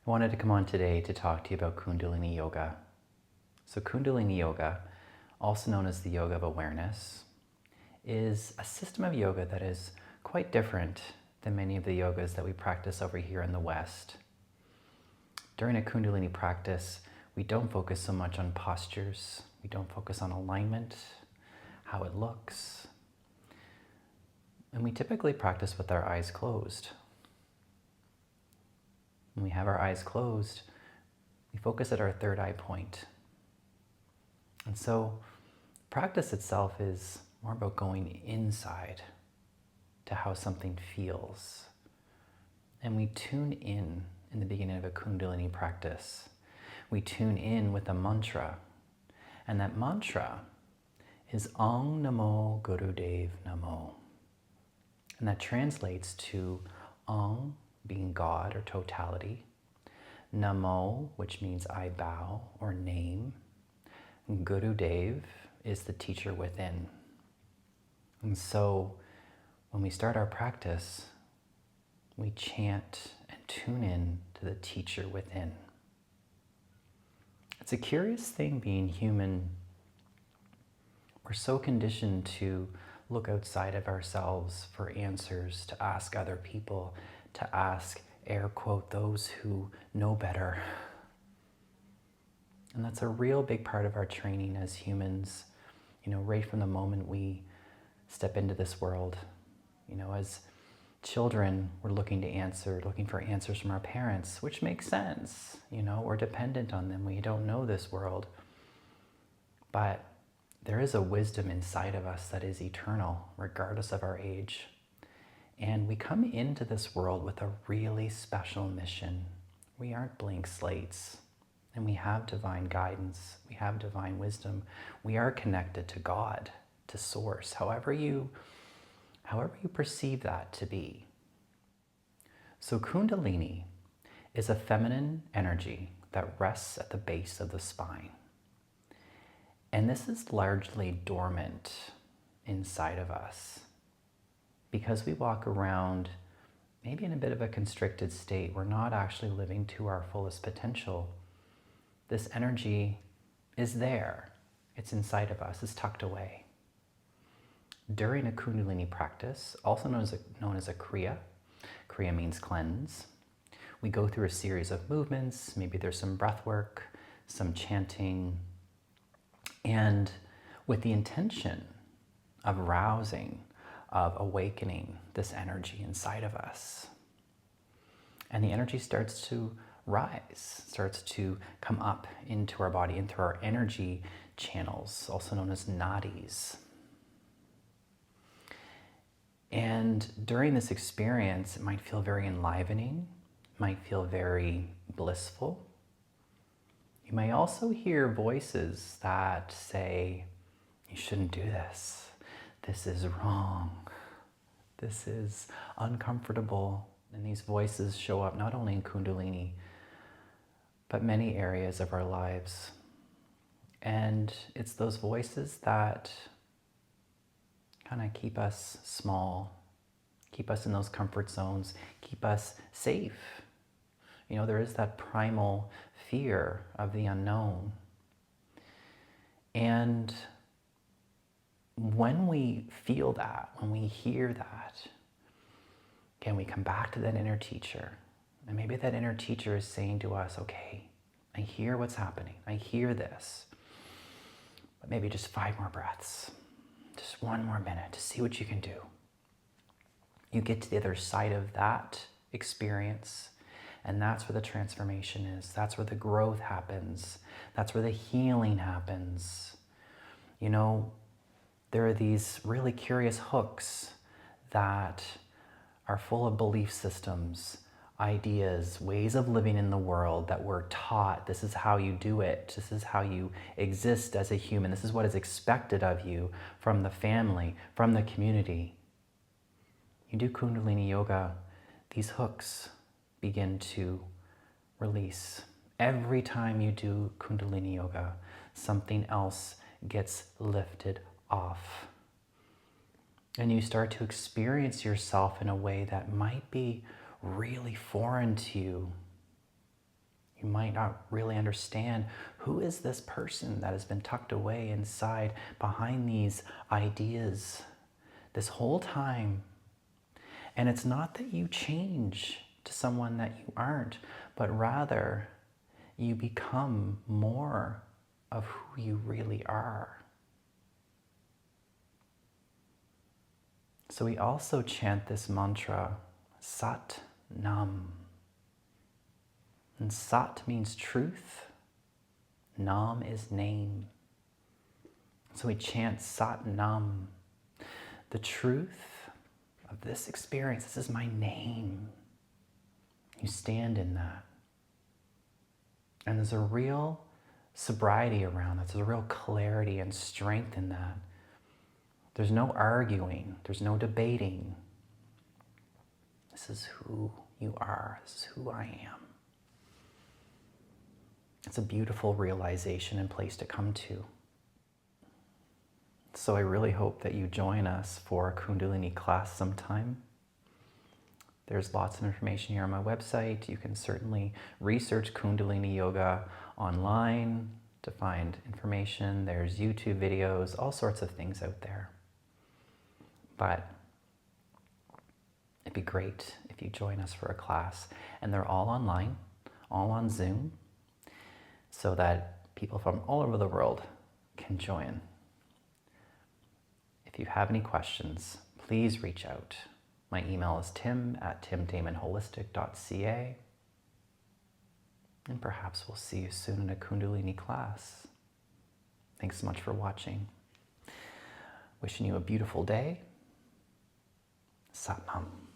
I wanted to come on today to talk to you about Kundalini Yoga. So Kundalini Yoga, also known as the Yoga of Awareness, is a system of yoga that is quite different than many of the yogas that we practice over here in the West. During a Kundalini practice, we don't focus so much on postures. We don't focus on alignment, how it looks. And we typically practice with our eyes closed. When we have our eyes closed, we focus at our third eye point. And so practice itself is more about going inside to how something feels. And we tune in the beginning of a Kundalini practice. We tune in with a mantra. And that mantra is Om Namo Gurudev Namo. And that translates to Om being God or totality, Namo, which means I bow or name, and Gurudev is the teacher within. And so when we start our practice, we chant and tune in to the teacher within. It's a curious thing being human. We're so conditioned to look outside of ourselves for answers, to ask other people, to ask, air quote, those who know better. And that's a real big part of our training as humans, right from the moment we step into this world. As children, we're looking for answers from our parents, which makes sense. We're dependent on them. We don't know this world. But there is a wisdom inside of us that is eternal, regardless of our age. And we come into this world with a really special mission. We aren't blank slates, and we have divine guidance. We have divine wisdom. We are connected to God, to Source, however you perceive that to be. So Kundalini is a feminine energy that rests at the base of the spine. And this is largely dormant inside of us. Because we walk around maybe in a bit of a constricted state, we're not actually living to our fullest potential. This energy is there. It's inside of us. It's tucked away. During a Kundalini practice, also known as a kriya, kriya means cleanse, we go through a series of movements. Maybe there's some breath work, some chanting, and with the intention of rousing, of awakening this energy inside of us. And the energy starts to rise, starts to come up into our body, into our energy channels, also known as nadis. And during this experience, it might feel very enlivening, might feel very blissful. You may also hear voices that say, you shouldn't do this. This is wrong. This is uncomfortable. And these voices show up not only in Kundalini, but many areas of our lives. And it's those voices that kind of keep us small, keep us in those comfort zones, keep us safe. There is that primal fear of the unknown. And when we feel that, when we hear that, can we come back to that inner teacher? And maybe that inner teacher is saying to us, okay, I hear what's happening. I hear this. But maybe just 5 more breaths. Just 1 more minute to see what you can do. You get to the other side of that experience, and that's where the transformation is. That's where the growth happens. That's where the healing happens. There are these really curious hooks that are full of belief systems, ideas, ways of living in the world that we're taught. This is how you do it. This is how you exist as a human. This is what is expected of you from the family, from the community. You do Kundalini Yoga, these hooks begin to release. Every time you do Kundalini Yoga, something else gets lifted off. And you start to experience yourself in a way that might be really foreign to you. might not really understand who is this person that has been tucked away inside behind these ideas this whole time. And it's not that you change to someone that you aren't, but rather you become more of who you really are. So we also chant this mantra, Sat Nam. And Sat means truth, Nam is name. So we chant Sat Nam, the truth of this experience. This is my name. You stand in that. And there's a real sobriety around that. There's a real clarity and strength in that. There's no arguing. There's no debating. This is who you are. This is who I am. It's a beautiful realization and place to come to. So I really hope that you join us for a Kundalini class sometime. There's lots of information here on my website. You can certainly research Kundalini Yoga online to find information. There's YouTube videos, all sorts of things out there. But it'd be great if you join us for a class. And they're all online, all on Zoom, so that people from all over the world can join. If you have any questions, please reach out. My email is tim@timdamonholistic.ca. And perhaps we'll see you soon in a Kundalini class. Thanks so much for watching. Wishing you a beautiful day. Sat Nam.